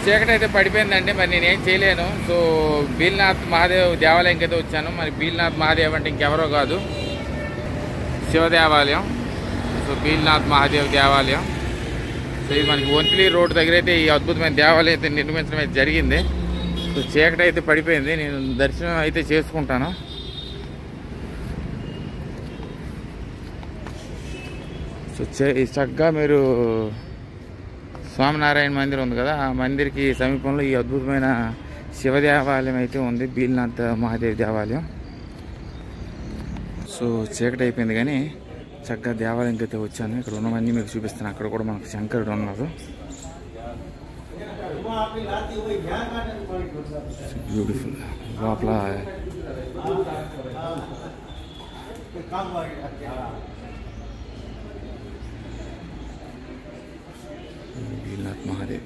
చీకటి అయితే పడిపోయిందండి, మరి నేనేం చేయలేను. సో బీల్నాథ్ మహాదేవ్ దేవాలయంకి అయితే వచ్చాను. మరి బీల్నాథ్ మహాదేవ్ అంటే ఇంకెవరో కాదు, శివ దేవాలయం. సో బీల్నాథ్ మహాదేవ్ దేవాలయం. సో ఇది మనకి ఒంటిలి రోడ్డు దగ్గర అయితే ఈ అద్భుతమైన దేవాలయం అయితే నిర్మించడం అయితే జరిగింది. సో చీకటి అయితే పడిపోయింది, నేను దర్శనం అయితే చేసుకుంటాను. సో చక్కగా మీరు స్వామినారాయణ మందిర్ ఉంది కదా, ఆ మందిర్కి సమీపంలో ఈ అద్భుతమైన శివ దేవాలయం అయితే ఉంది, బీల్నాథ్ మహాదేవ్ దేవాలయం. సో చీకటి అయిపోయింది కానీ చక్కగా దేవాలయంకి అయితే వచ్చాను. ఇక్కడ ఉన్నవన్నీ మీకు చూపిస్తాను. అక్కడ కూడా మనకు శంకరుడు ఉన్నారు. బ్యూటిఫుల్. లోపల బీల్నాథ్ మహాదేవ్.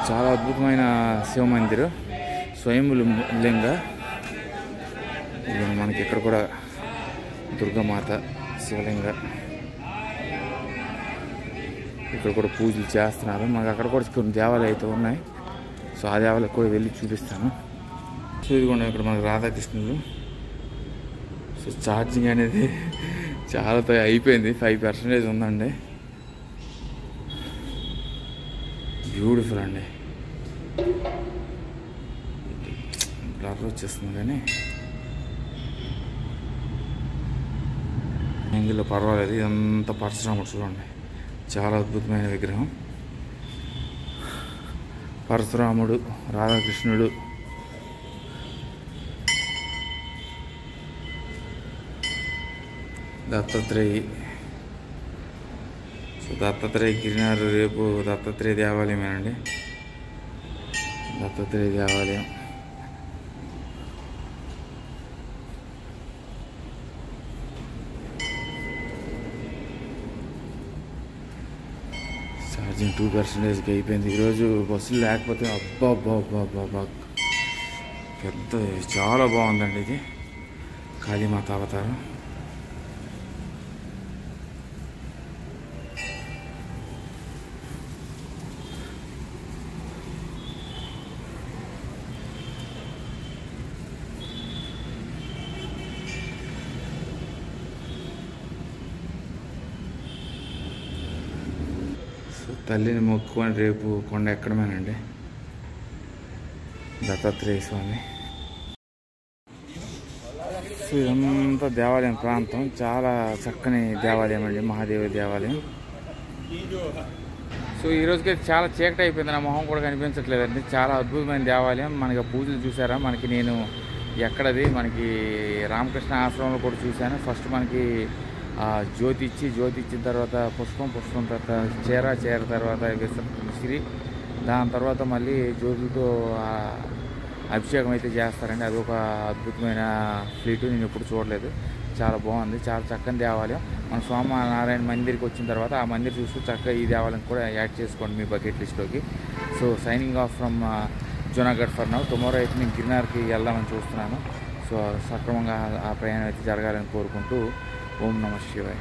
చాలా అద్భుతమైన శివ మందిరం, స్వయంభూ లింగ. మనకి ఇక్కడ కూడా దుర్గామాత శివలింగ, ఇక్కడ కూడా పూజలు చేస్తున్నారు. మనకు అక్కడ కూడా కొన్ని దేవాలయాలు అయితే ఉన్నాయి. సో ఆ దేవాలయాలకు కూడా వెళ్ళి చూపిస్తాను. సో ఇదిగోండి ఇక్కడ మనకు రాధాకృష్ణులు. సో ఛార్జింగ్ అనేది చాలా అయిపోయింది, 5% ఉందండి. బ్యూటిఫుల్ అండి. బ్లర్ వచ్చేస్తుంది కానీ యాంగిల్లో పర్వాలేదు. ఇదంతా పరశురాముడు చూడండి, చాలా అద్భుతమైన విగ్రహం. పరశురాముడు, రాధాకృష్ణుడు, దత్తాత్రేయి. సో దత్తాత్రేయ గిరినారు రేపు దత్తాత్రేయ దేవాలయమేనండి. దత్తాత్రేయ దేవాలయం. ఛార్జింగ్ 2%కి అయిపోయింది. ఈరోజు బస్సులు లేకపోతే అబ్బా అబ్బా అబ్బా అబ్బా అబ్బా పెద్ద చాలా బాగుందండి ఇది కాళీమాత అవతారం. తల్లిని మొక్కుకొని రేపు కొండ ఎక్కడమేనండి దత్తాత్రేయ స్వామి. సో ఇదంతా దేవాలయం ప్రాంతం, చాలా చక్కని దేవాలయం అండి, మహాదేవి దేవాలయం. సో ఈరోజుకి చాలా చీకటి అయిపోయింది, నా మొహం కూడా కనిపించట్లేదండి. చాలా అద్భుతమైన దేవాలయం. మనకి పూజలు చూసారా, మనకి నేను ఎక్కడది మనకి రామకృష్ణ ఆశ్రమంలో కూడా చూశాను. ఫస్ట్ మనకి జ్యోతి ఇచ్చిన తర్వాత పుష్పం తర్వాత చీర తర్వాత విసిరి దాని తర్వాత మళ్ళీ జ్యోతులతో అభిషేకం అయితే చేస్తారండి. అది ఒక అద్భుతమైన ఫ్లీటు, నేను ఎప్పుడు చూడలేదు. చాలా బాగుంది, చాలా చక్కని దేవాలయం. మన సోమనారాయణ మందిర్కి వచ్చిన తర్వాత ఆ మందిర్ చూస్తూ చక్కగా ఈ దేవాలయం కూడా యాడ్ చేసుకోండి మీ బకెట్ లిస్ట్లోకి. So signing off from Junagadh for now. Tomorrow అయితే నేను గిరినార్కి వెళ్దామని చూస్తున్నాను. సో సక్రమంగా ఆ ప్రయాణం అయితే జరగాలని కోరుకుంటూ ఓం నమః శివాయ.